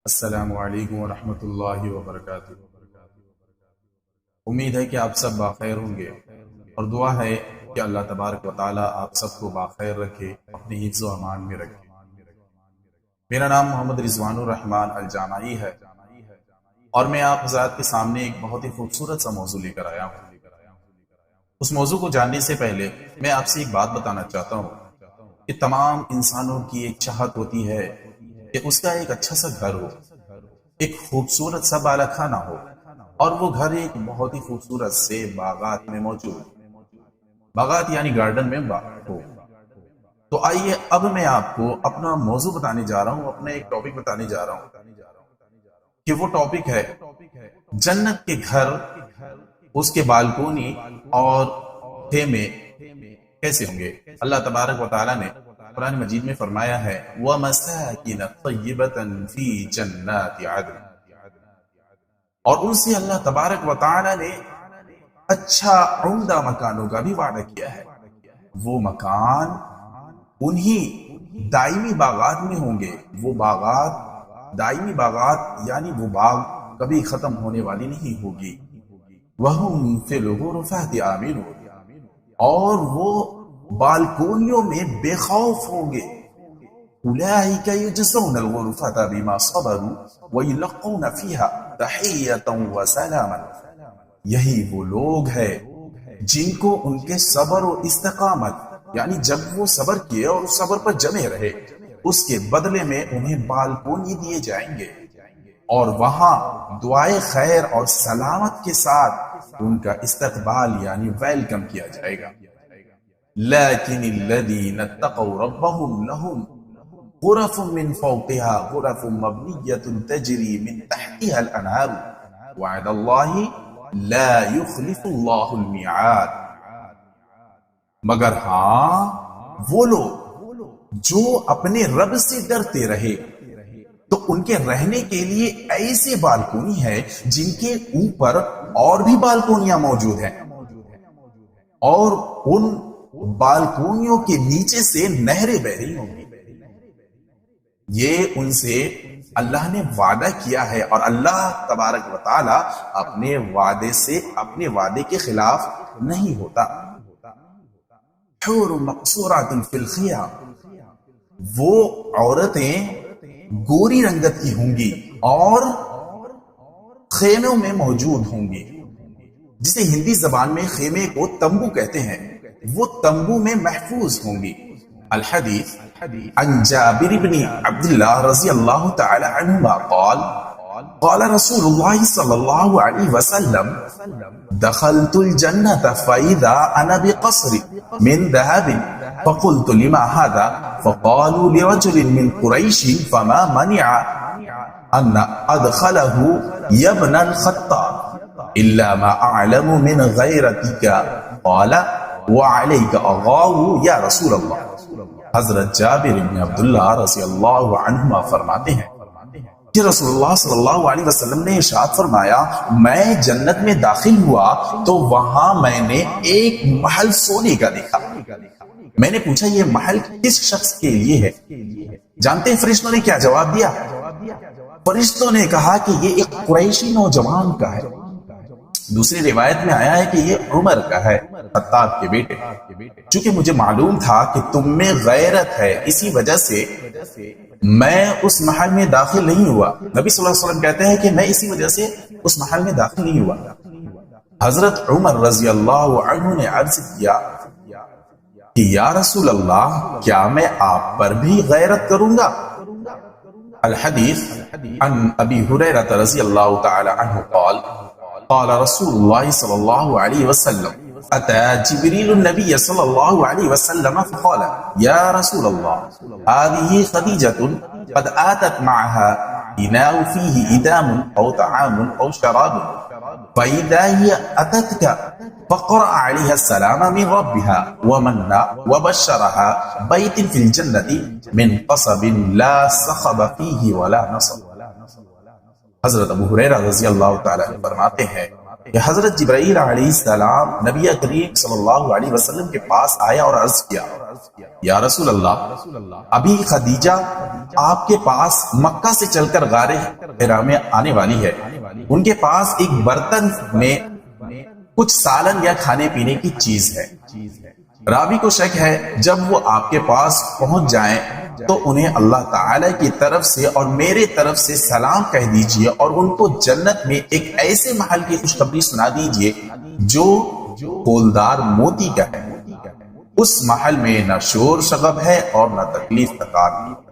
السلام علیکم ورحمۃ اللہ وبرکاتہ۔ امید ہے کہ آپ سب بخیر ہوں گے اور دعا ہے کہ اللہ تبارک و تعالی آپ سب کو بخیر رکھے، اپنی حفظ و امان میں رکھے۔ میرا نام محمد رضوان الرحمن الجامعی ہے اور میں آپ حضرات کے سامنے ایک بہت ہی خوبصورت سا موضوع لے کر آیا ہوں۔ اس موضوع کو جاننے سے پہلے میں آپ سے ایک بات بتانا چاہتا ہوں کہ تمام انسانوں کی ایک چاہت ہوتی ہے کہ اس کا ایک اچھا سا گھر ہو، ایک خوبصورت سا بالا خانہ ہو، اور وہ گھر ایک بہت ہی خوبصورت سے باغات میں موجود ہو، باغات یعنی گارڈن میں ہو۔ تو آئیے اب میں آپ کو اپنا موضوع بتانے جا رہا ہوں، اپنا ایک ٹاپک بتانے جا رہا ہوں کہ وہ ٹاپک ہے جنت کے گھر، اس کے بالکونی اور خیمے کیسے ہوں گے۔ اللہ تبارک و تعالی نے قرآن مجید میں فرمایا ہے وَمَسَاكِنَ طَيِّبَةً فِي جَنَّاتِ عَدْنٍ، اور ان سے اللہ تبارک و تعالی نے اچھا عمدہ مکانوں کا بھی وعدہ کیا ہے۔ وہ مکان انہی دائمی باغات میں ہوں گے، وہ باغات دائمی باغات یعنی وہ باغ کبھی ختم ہونے والی نہیں ہوگی۔ وَهُمْ فِي الْغُرُفَاتِ آمِنُونَ، اور وہ بالکونیوں میں بے خوف ہوں گے۔ أُولَٰئِكَ يُجْزَوْنَ الْغُرُفَةَ بِمَا صَبَرُوا وَيُلَقُّونَ فِيهَا تَحِيَّةً وَسَلَامًا، یہی وہ لوگ ہیں جن کو ان کے صبر و استقامت یعنی جب وہ صبر کیے اور اس صبر پر جمے رہے، اس کے بدلے میں انہیں بالکونی دیے جائیں گے، اور وہاں دعائے خیر اور سلامت کے ساتھ ان کا استقبال یعنی ویلکم کیا جائے گا۔ لیکن الذین اتقوا ربهم لهم غرف من فوقها غرف مبنیۃ تجری من تحتها الانہار وعد اللہ لا یخلف اللہ المیعاد، مگر ہاں وہ لوگ جو اپنے رب سے ڈرتے رہے تو ان کے رہنے کے لیے ایسے بالکونی ہے جن کے اوپر اور بھی بالکونیاں موجود ہیں، اور ان بالکونیوں کے نیچے سے نہریں بہ رہی ہوں گی۔ یہ ان سے اللہ نے وعدہ کیا ہے، اور اللہ تبارک و تعالی اپنے وعدے سے اپنے وعدے کے خلاف نہیں ہوتا۔ حور مقصورات فی الخیام، وہ عورتیں گوری رنگت کی ہوں گی اور خیموں میں موجود ہوں گی، جسے ہندی زبان میں خیمے کو تمبو کہتے ہیں، وہ تمبو میں محفوظ ہوں گی۔ الحدیث عن جابر بن عبداللہ رضی اللہ تعالی عنہما قال قال رسول اللہ صلی اللہ علیہ وسلم دخلت الجنة فإذا أنا بقصر من ذهب فقلت لما هذا فقالوا لرجل من قريش فما منع أن أدخله يا ابن الخطاب إلا ما أعلم من غيرتك قال وعليك أغاه يا رسول اللہ۔ حضرت جابر بن عبداللہ رضی اللہ عنہما فرماتے ہیں کہ رسول اللہ صلی اللہ علیہ وسلم نے ارشاد فرمایا، میں جنت میں داخل ہوا تو وہاں میں نے ایک محل سونے کا دیکھا۔ میں نے پوچھا یہ محل کس شخص کے لیے ہے؟ جانتے ہیں فرشتوں نے کیا جواب دیا؟ فرشتوں نے کہا کہ یہ ایک قریشی نوجوان کا ہے۔ دوسری روایت میں آیا ہے کہ یہ عمر کا ہے، خطاب کے بیٹے۔ چونکہ مجھے معلوم تھا کہ تم میں غیرت ہے، اسی وجہ سے میں اس محل میں داخل نہیں ہوا۔ نبی صلی اللہ علیہ وسلم کہتے ہیں کہ میں اسی وجہ سے اس محل میں داخل نہیں ہوا۔ حضرت عمر رضی اللہ عنہ نے عرض کیا کہ یا رسول اللہ، کیا میں آپ پر بھی غیرت کروں گا؟ الحدیث عن ابی ہریرہ رضی اللہ تعالی عنہ قال قال رسول اللہ صلی اللہ علیہ وسلم أتى جبريل النبي صلى الله عليه وسلم فقال يا رسول الله هذه خديجة قد آتت معها إناء فيه إدام أو طعام أو شراب فإذا هي أتتك فقرأ عليها السلام من ربها ومن وبشرها بيت في الجنة من قصب لا صخب فيه ولا نصب۔ حضرت ابو ہریرہ رضی اللہ تعالیٰ عنہ فرماتے ہیں کہ حضرت جبرائیل علیہ السلام نبی کریم صلی اللہ علیہ وسلم کے پاس آیا اور عرض کیا یا رسول اللہ، ابھی خدیجہ آپ کے پاس مکہ سے چل کر غار حرا میں آنے والی ہے، ان کے پاس ایک برتن میں کچھ سالن یا کھانے پینے کی چیز ہے۔ راوی کو شک ہے جب وہ آپ کے پاس پہنچ جائیں تو انہیں اللہ تعالی کی طرف سے اور میرے طرف سے سلام کہہ دیجئے اور ان کو جنت میں ایک ایسے محل کی خوشخبری سنا دیجئے جو پھولدار موتی کا ہے، اس محل میں نہ شور شغب ہے اور نہ تکلیف تکلیف۔